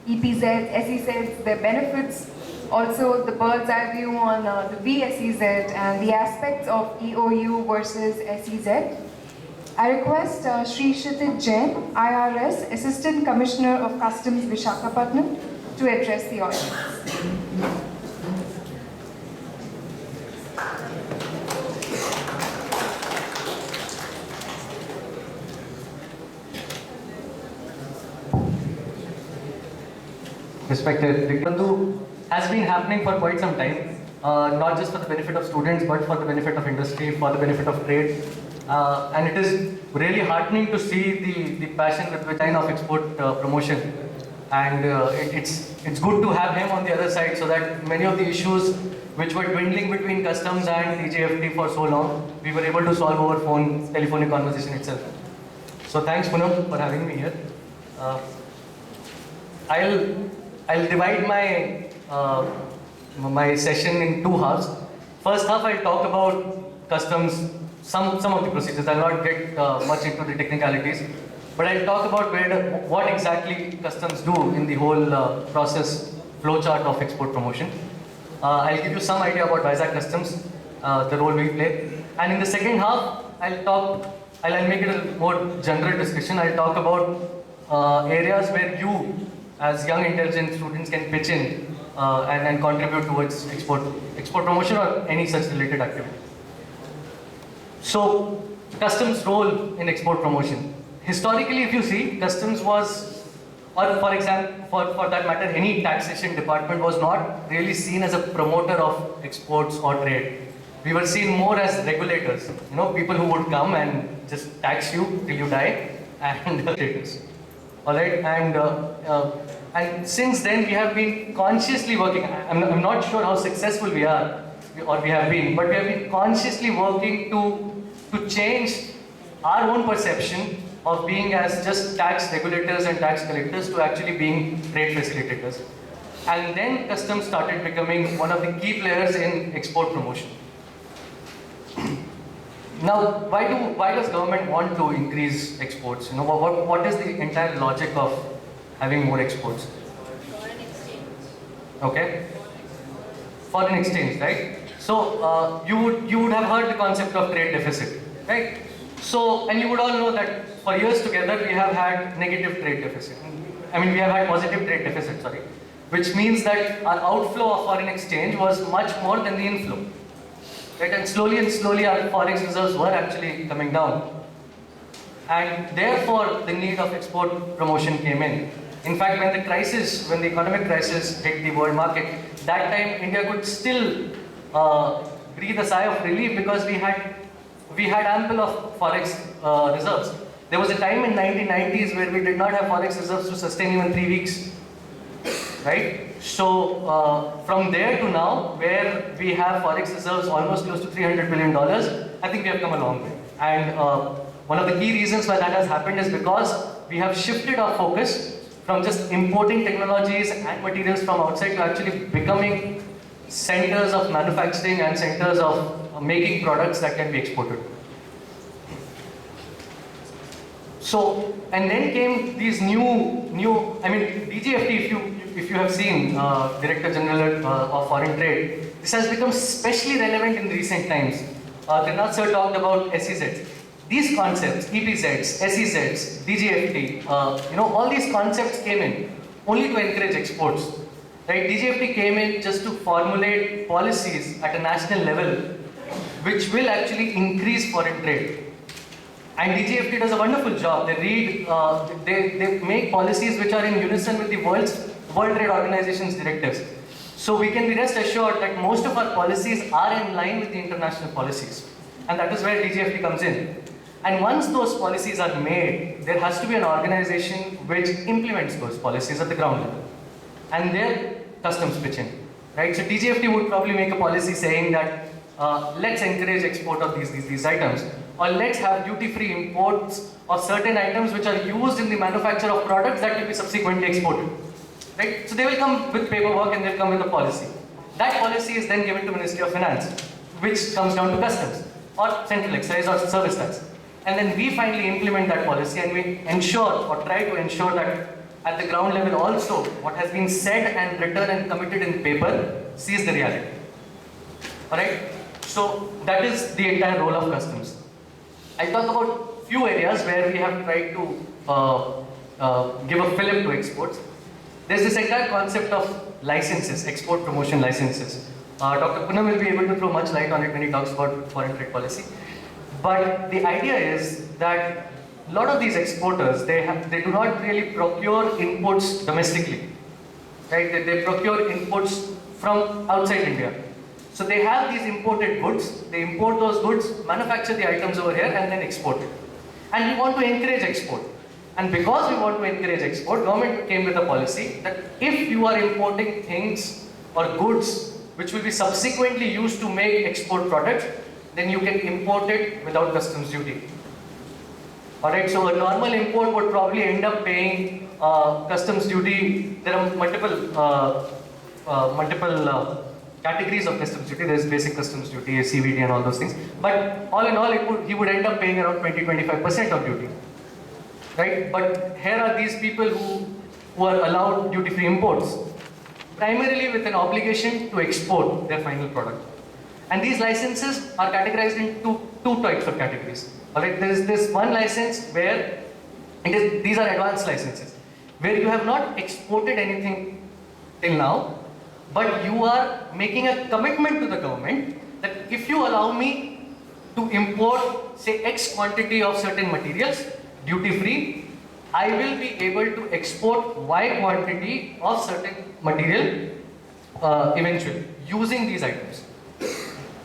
EPZ, SEZs, their benefits, also the bird's eye view on the VSEZ and the aspects of EOU versus SEZ. I request Shri Kshitij Jain, IRS, Assistant Commissioner of Customs, Visakhapatnam, to address the audience. Respected, Vikrandu has been happening for quite some time, not just for the benefit of students, but for the benefit of industry, for the benefit of trade. And it is really heartening to see the passion with which of export promotion. And it's good to have him on the other side so that many of the issues which were dwindling between customs and DGFT for so long, we were able to solve over telephonic conversation itself. So thanks Poonam for having me here. I'll divide my session in two halves. First half I'll talk about customs, some of the procedures. I'll not get much into the technicalities, but I'll talk about what exactly customs do in the whole process flowchart of export promotion. I'll give you some idea about Vizag Customs, the role we play, and in the second half I'll make it a more general discussion. I'll talk about areas where you as young intelligent students can pitch in and contribute towards export promotion or any such related activity. So, customs role in export promotion. Historically, if you see, customs was, or for example, for that matter, any taxation department was not really seen as a promoter of exports or trade. We were seen more as regulators, people who would come and just tax you till you die and status. All right, and since then we have been consciously working. I'm not sure how successful we are or we have been, but we have been consciously working to change our own perception of being as just tax regulators and tax collectors to actually being trade facilitators. And then customs started becoming one of the key players in export promotion. Now, why does government want to increase exports? What is the entire logic of having more exports? Foreign exchange. Okay. Foreign exchange, right? So you would have heard the concept of trade deficit, right? So, and you would all know that for years together we have had negative trade deficit. We have had positive trade deficit, sorry, which means that our outflow of foreign exchange was much more than the inflow. Right? And slowly our forex reserves were actually coming down. And therefore, the need of export promotion came in. In fact, when the economic crisis hit the world market, that time India could still breathe a sigh of relief because we had ample of forex reserves. There was a time in 1990s where we did not have forex reserves to sustain even 3 weeks. Right? So from there to now, where we have forex reserves almost close to $300 billion, I think we have come a long way. And one of the key reasons why that has happened is because we have shifted our focus from just importing technologies and materials from outside to actually becoming centers of manufacturing and centers of making products that can be exported. So, and then came these DGFT, if you have seen, Director General of Foreign Trade, this has become especially relevant in recent times. Trinath sir talked about SEZs. These concepts, EPZs, SEZs, DGFT, all these concepts came in only to encourage exports. Right? DGFT came in just to formulate policies at a national level which will actually increase foreign trade. And DGFT does a wonderful job. They make policies which are in unison with the World Trade Organization's directives. So we can be rest assured that most of our policies are in line with the international policies. And that is where DGFT comes in. And once those policies are made, there has to be an organization which implements those policies at the ground level. And there, customs pitch in. Right? So DGFT would probably make a policy saying that let's encourage export of these items, or let's have duty-free imports of certain items which are used in the manufacture of products that will be subsequently exported. Right? So they will come with paperwork and they'll come with a policy. That policy is then given to Ministry of Finance, which comes down to customs, or central excise or service tax. And then we finally implement that policy and we ensure or try to ensure that at the ground level also, what has been said and written and committed in paper sees the reality. Alright? So that is the entire role of customs. I'll talk about few areas where we have tried to give a fillip to exports. There's this entire concept of licenses, export promotion licenses. Dr. Poonam will be able to throw much light on it when he talks about foreign trade policy. But the idea is that a lot of these exporters, they do not really procure inputs domestically, right? They procure inputs from outside India. So they have these imported goods, they import those goods, manufacture the items over here and then export it. And we want to encourage export. And because we want to encourage export, government came with a policy that if you are importing things or goods which will be subsequently used to make export products, then you can import it without customs duty. Alright, so a normal import would probably end up paying customs duty. There are multiple categories of customs duty. There is basic customs duty, CVT and all those things. But all in all, he would end up paying around 20-25% of duty. Right? But here are these people who are allowed duty-free imports, primarily with an obligation to export their final product. And these licenses are categorized into two types of categories. Alright, there is this one license where these are advanced licenses, where you have not exported anything till now, but you are making a commitment to the government that if you allow me to import, say, X quantity of certain materials, duty-free, I will be able to export Y quantity of certain material eventually, using these items.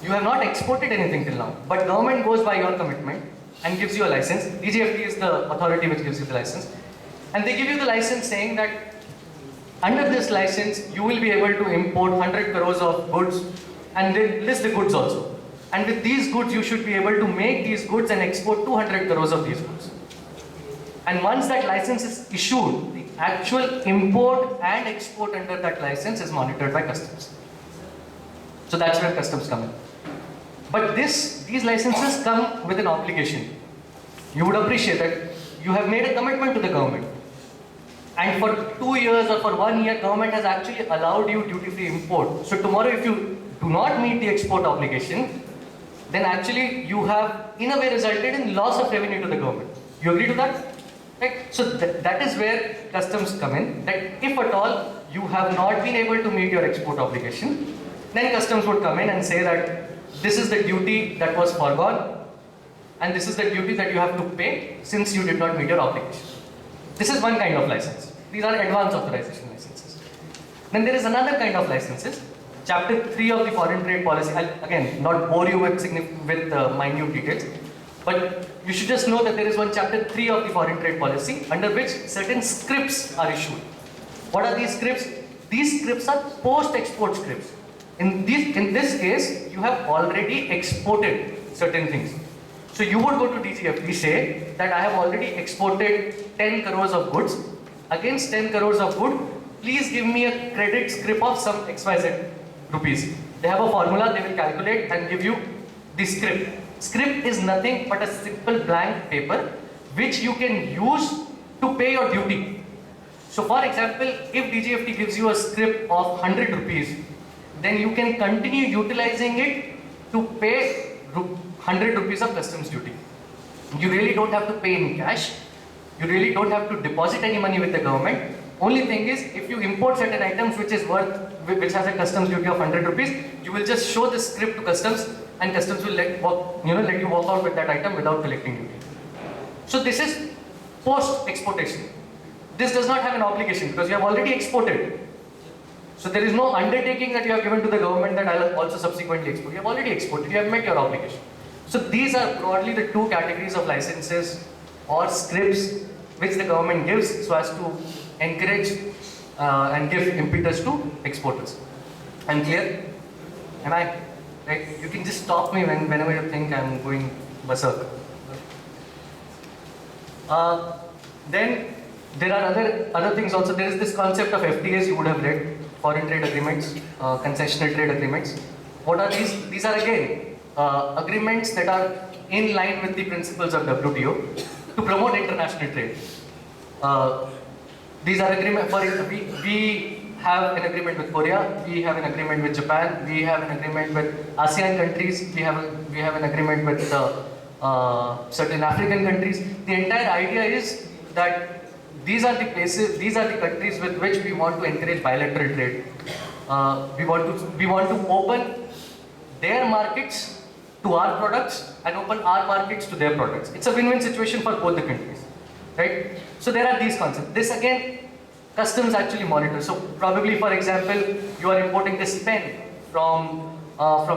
You have not exported anything till now, but government goes by your commitment and gives you a license. DGFT is the authority which gives you the license. And they give you the license saying that under this license, you will be able to import 100 crores of goods, and they list the goods also. And with these goods, you should be able to make these goods and export 200 crores of these goods. And once that license is issued, the actual import and export under that license is monitored by customs. So that's where customs come in. But these licenses come with an obligation. You would appreciate that you have made a commitment to the government. And for 2 years or for 1 year, government has actually allowed you duty-free import. So tomorrow, if you do not meet the export obligation, then actually you have in a way resulted in loss of revenue to the government. You agree to that? Right? So that is where customs come in, that if at all you have not been able to meet your export obligation, then customs would come in and say that this is the duty that was foregone and this is the duty that you have to pay since you did not meet your obligation. This is one kind of license. These are advanced authorization licenses. Then there is another kind of licenses. Chapter 3 of the foreign trade policy, I'll again not bore you with minute details, but you should just know that there is one chapter 3 of the foreign trade policy under which certain scripts are issued. What are these scripts? These scripts are post-export scripts. In this case, you have already exported certain things. So you would go to DGFT, say that I have already exported 10 crores of goods. Against 10 crores of good, please give me a credit scrip of some XYZ rupees. They have a formula, they will calculate and give you the scrip. Scrip is nothing but a simple blank paper which you can use to pay your duty. So for example, if DGFT gives you a scrip of 100 rupees, then you can continue utilizing it to pay 100 rupees of customs duty. You really don't have to pay in cash. You really don't have to deposit any money with the government. Only thing is, if you import certain items which has a customs duty of 100 rupees, you will just show the scrip to customs and customs will let you walk out with that item without collecting duty. So this is post-exportation. This does not have an obligation because you have already exported. So there is no undertaking that you have given to the government that I will also subsequently export. You have already exported, you have met your obligation. So these are broadly the two categories of licenses or scripts which the government gives so as to encourage and give impetus to exporters. I'm clear? Am I? Right? You can just stop me whenever you think I'm going berserk. Then there are other things also. There is this concept of FTAs you would have read, foreign trade agreements, concessional trade agreements. What are these? These are again agreements that are in line with the principles of WTO to promote international trade. These are agreement for we have an agreement with Korea, we have an agreement with Japan, we have an agreement with ASEAN countries, we have an agreement with certain African countries. The entire idea is that these are the places, these are the countries with which we want to encourage bilateral trade. We want to open their markets to our products and open our markets to their products. It's a win-win situation for both the countries, right? So there are these concepts. This again, customs actually monitor. So probably, for example, you are importing this pen from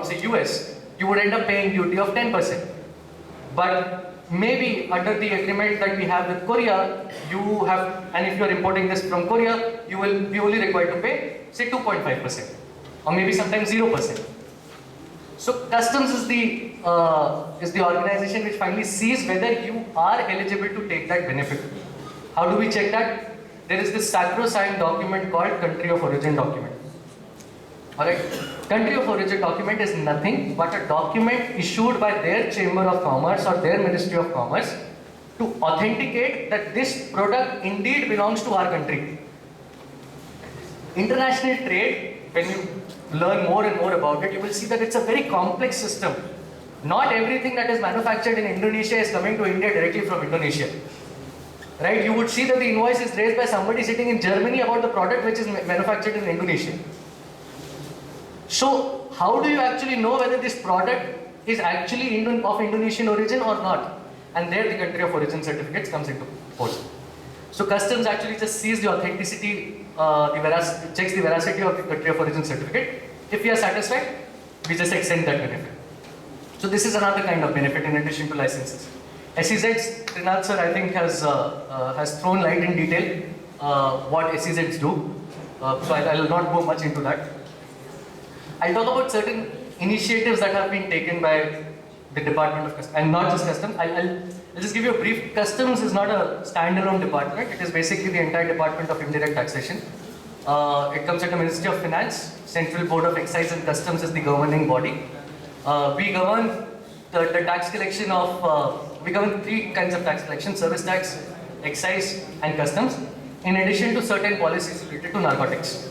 say US, you would end up paying duty of 10%. But maybe under the agreement that we have with Korea, you have, and if you are importing this from Korea, you will be only required to pay say 2.5%, or maybe sometimes 0%. So customs is the organization which finally sees whether you are eligible to take that benefit. How do we check that? There is this sacrosanct document called country of origin document. Alright, country of origin document is nothing but a document issued by their Chamber of Commerce or their Ministry of Commerce to authenticate that this product indeed belongs to our country. International trade, when you learn more and more about it, you will see that it's a very complex system. Not everything that is manufactured in Indonesia is coming to India directly from Indonesia. Right? You would see that the invoice is raised by somebody sitting in Germany about the product which is manufactured in Indonesia. So, how do you actually know whether this product is actually of Indonesian origin or not? And there the country of origin certificates comes into force. So, customs actually just sees the authenticity, checks the veracity of the country of origin certificate. If we are satisfied, we just extend that benefit. So, this is another kind of benefit in addition to licenses. SEZs, Trinal sir I think has thrown light in detail what SEZs do. So I will not go much into that. I'll talk about certain initiatives that have been taken by the Department of Customs, and not just Customs. I'll just give you a brief. Customs is not a standalone department. It is basically the entire Department of Indirect Taxation. It comes under Ministry of Finance. Central Board of Excise and Customs is the governing body. We govern the tax collection of, we govern three kinds of tax collection: service tax, excise and customs, in addition to certain policies related to narcotics.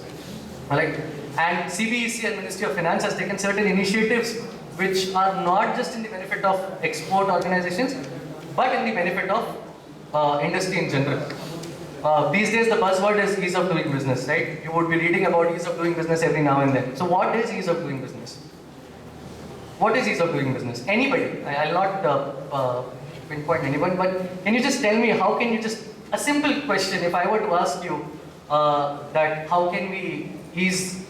Alright? And CBEC and Ministry of Finance has taken certain initiatives which are not just in the benefit of export organizations, but in the benefit of industry in general. These days the buzzword is ease of doing business, right? You would be reading about ease of doing business every now and then. So what is ease of doing business? What is ease of doing business? Anybody, I'll not pinpoint anyone, but can you just tell me, how can you just, a simple question, if I were to ask you that how can we ease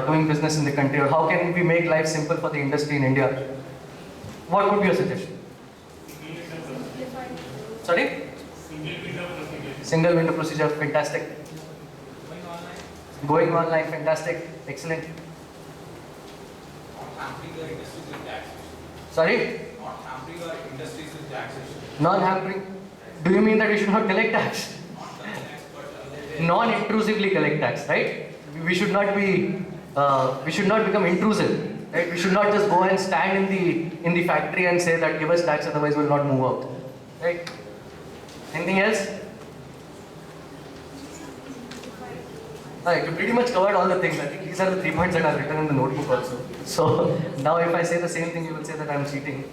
doing business in the country, or how can we make life simple for the industry in India, what would be your suggestion? Sorry? Single window procedure, fantastic. Going online, fantastic, excellent. Sorry? Not hampering our industries with taxation. Non-hampering? Do you mean that we should not collect tax? Non-intrusively collect tax, right? We should not be, we should not become intrusive, right? We should not just go and stand in the factory and say that give us tax, otherwise we'll not move out, right? Anything else? Alright, you pretty much covered all the things. I think these are the 3 points that I've written in the notebook also. So now if I say the same thing, you will say that I'm cheating.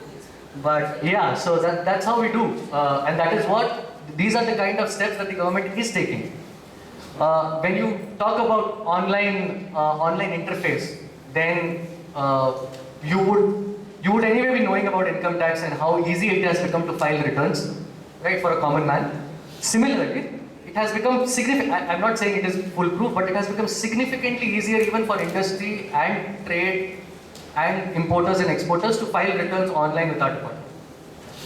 But yeah, so that's how we do. And that is what, these are the kind of steps that the government is taking. When you talk about online interface, then you would anyway be knowing about income tax and how easy it has become to file returns, right, for a common man. Similarly, it has become significant. I'm not saying it is foolproof, but it has become significantly easier even for industry and trade and importers and exporters to file returns online without appointment.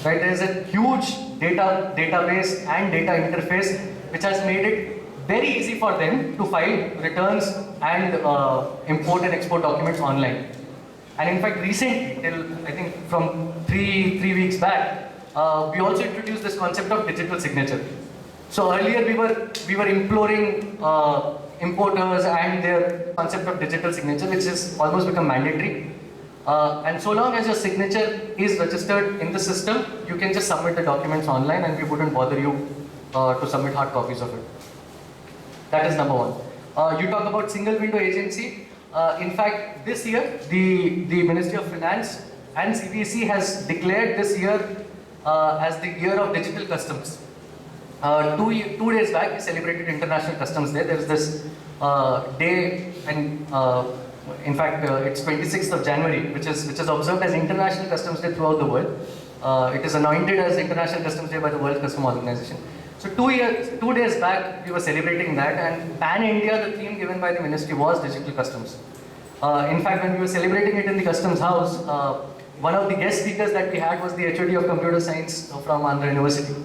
Right? There is a huge database and data interface which has made it very easy for them to file returns and import and export documents online. And in fact, recently, till I think from three weeks back, we also introduced this concept of digital signature. So earlier we were imploring importers and their concept of digital signature, which has almost become mandatory. And so long as your signature is registered in the system, you can just submit the documents online and we wouldn't bother you to submit hard copies of it. That is number one. You talk about single window agency. In fact, this year, the Ministry of Finance and CBSE has declared this year as the year of digital customs. 2 days back, we celebrated International Customs Day. There is this day, and in fact, it's 26th of January, which is observed as International Customs Day throughout the world. It is anointed as International Customs Day by the World Customs Organization. So 2 days back, we were celebrating that, and Pan India, the theme given by the ministry was digital customs. In fact, when we were celebrating it in the Customs House, one of the guest speakers that we had was the HOD of Computer Science from Andhra University.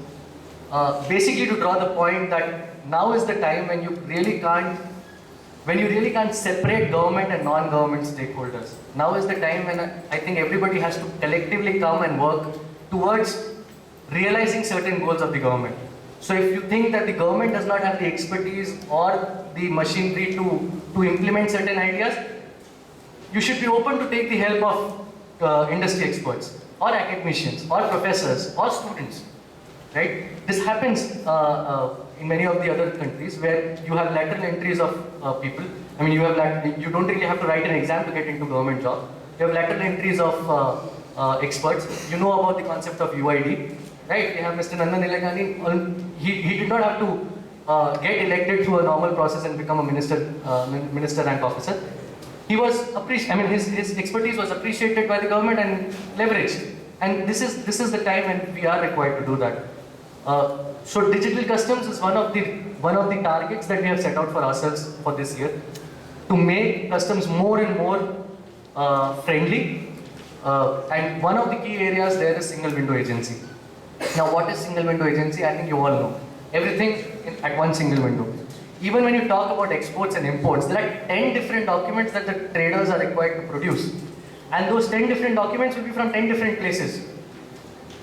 Basically to draw the point that now is the time when you really can't separate government and non-government stakeholders. Now is the time when I think everybody has to collectively come and work towards realizing certain goals of the government. So if you think that the government does not have the expertise or the machinery to implement certain ideas, you should be open to take the help of industry experts or academicians or professors or students, right? This happens in many of the other countries where you have lateral entries of people. I mean, you don't really have to write an exam to get into government job. You have lateral entries of experts. You know about the concept of UID, right? We have Mr. Nandan Nilekani. He did not have to get elected through a normal process and become a minister rank officer. He was his expertise was appreciated by the government and leveraged. And this is the time when we are required to do that. So digital customs is one of the targets that we have set out for ourselves for this year, to make customs more and more friendly. And one of the key areas there is single window agency. Now, what is single window agency? I think you all know. Everything at one single window. Even when you talk about exports and imports, there are 10 different documents that the traders are required to produce. And those 10 different documents will be from 10 different places.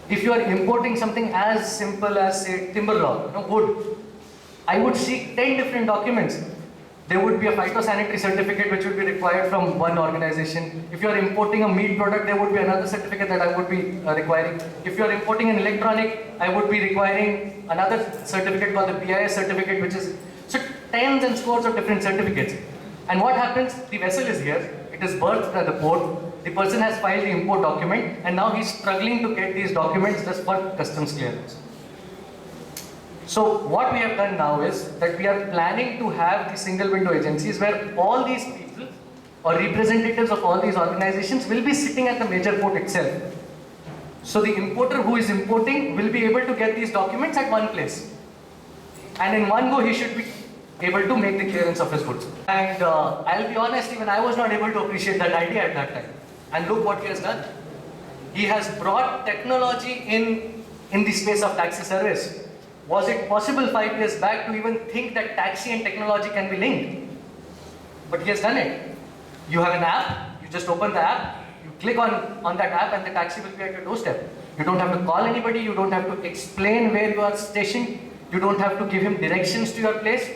If you are importing something as simple as, say, timber log, wood, I would seek 10 different documents. There would be a phytosanitary certificate which would be required from one organization. If you are importing a meat product, there would be another certificate that I would be requiring. If you are importing an electronic, I would be requiring another certificate called the BIS certificate, which is so tens and scores of different certificates. And what happens? The vessel is here, it is berthed at the port, the person has filed the import document, and now he's struggling to get these documents just for customs clearance. So what we have done now is that we are planning to have the single window agencies where all these people or representatives of all these organizations will be sitting at the major port itself. So the importer who is importing will be able to get these documents at one place. And in one go he should be able to make the clearance of his goods. And I'll be honest, even I was not able to appreciate that idea at that time. And look what he has done. He has brought technology in the space of taxi service. Was it possible 5 years back to even think that taxi and technology can be linked? But he has done it. You have an app, you just open the app, you click on that app and the taxi will be at your doorstep. You don't have to call anybody, you don't have to explain where you are stationed, you don't have to give him directions to your place,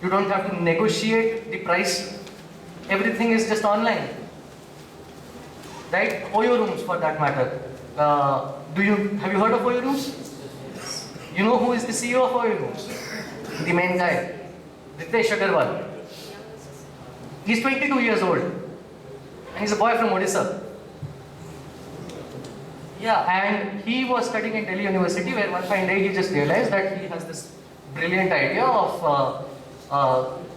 you don't have to negotiate the price. Everything is just online. Right? Oyo rooms for that matter. Have you heard of Oyo rooms? You know who is the CEO of Oyo rooms? The main guy, Ritesh Agarwal. He's 22 years old. And he's a boy from Odisha. Yeah, and he was studying in Delhi University, where one fine day he just realized that he has this brilliant idea of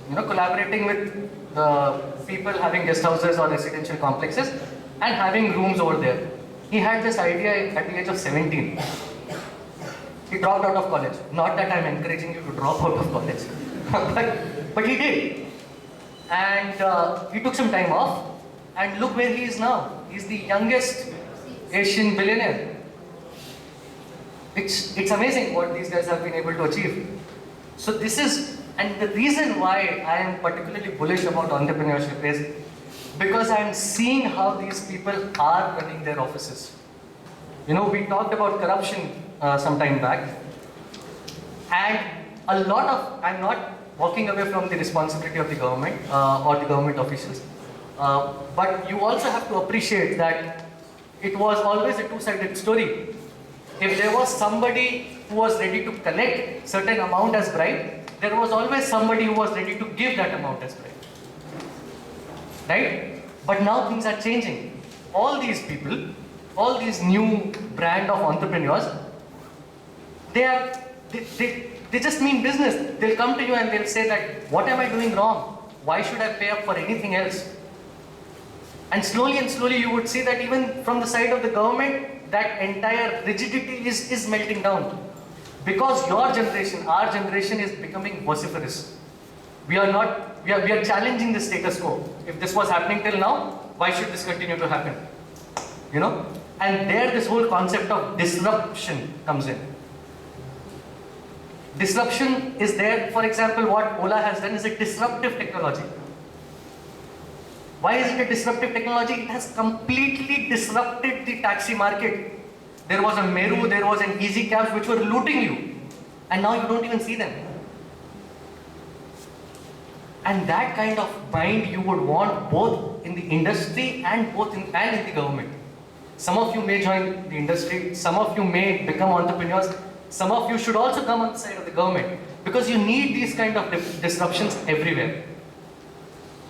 collaborating with people having guest houses or residential complexes and having rooms over there. He had this idea at the age of 17. He dropped out of college. Not that I'm encouraging you to drop out of college, but he did. And he took some time off, and look where he is now. He's the youngest Asian billionaire. It's amazing what these guys have been able to achieve. So this is, and the reason why I am particularly bullish about entrepreneurship is because I am seeing how these people are running their offices. We talked about corruption some time back, and I'm not walking away from the responsibility of the government or the government officials, but you also have to appreciate that it was always a two-sided story. If there was somebody who was ready to collect certain amount as bribe, there was always somebody who was ready to give that amount as bribe. Right? But now things are changing. All these people, all these new brand of entrepreneurs, they just mean business. They'll come to you and they'll say that, what am I doing wrong? Why should I pay up for anything else? And slowly you would see that even from the side of the government, that entire rigidity is melting down. Because your generation, our generation is becoming vociferous. We are challenging the status quo. If this was happening till now, why should this continue to happen? You know? And there this whole concept of disruption comes in. Disruption is there. For example, what Ola has done is a disruptive technology. Why is it a disruptive technology? It has completely disrupted the taxi market. There was a Meru, there was an Easy Cabs which were looting you. And now you don't even see them. And that kind of mind you would want both in the industry and in the government. Some of you may join the industry, some of you may become entrepreneurs, some of you should also come on the side of the government, because you need these kind of disruptions everywhere.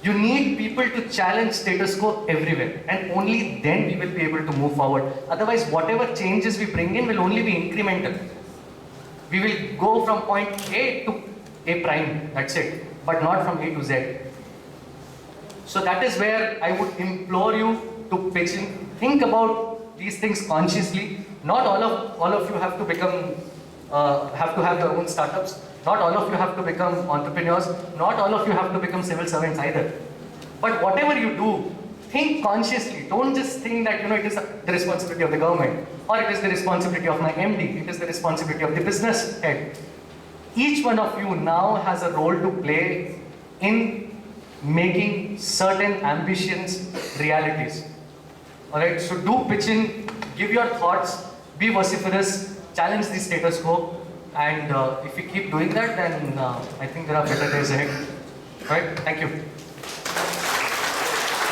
You need people to challenge status quo everywhere, and only then we will be able to move forward. Otherwise, whatever changes we bring in will only be incremental. We will go from point A to A prime, that's it, but not from A to Z. So that is where I would implore you to pitch in. Think about these things consciously. Not all of you have to become, have to have your own startups. Not all of you have to become entrepreneurs. Not all of you have to become civil servants either. But whatever you do, think consciously. Don't just think that it is the responsibility of the government, or it is the responsibility of my MD, it is the responsibility of the business head. Each one of you now has a role to play in making certain ambitions realities. Alright, so do pitch in, give your thoughts, be vociferous, challenge the status quo, and if we keep doing that, then I think there are better days ahead. Alright, thank you.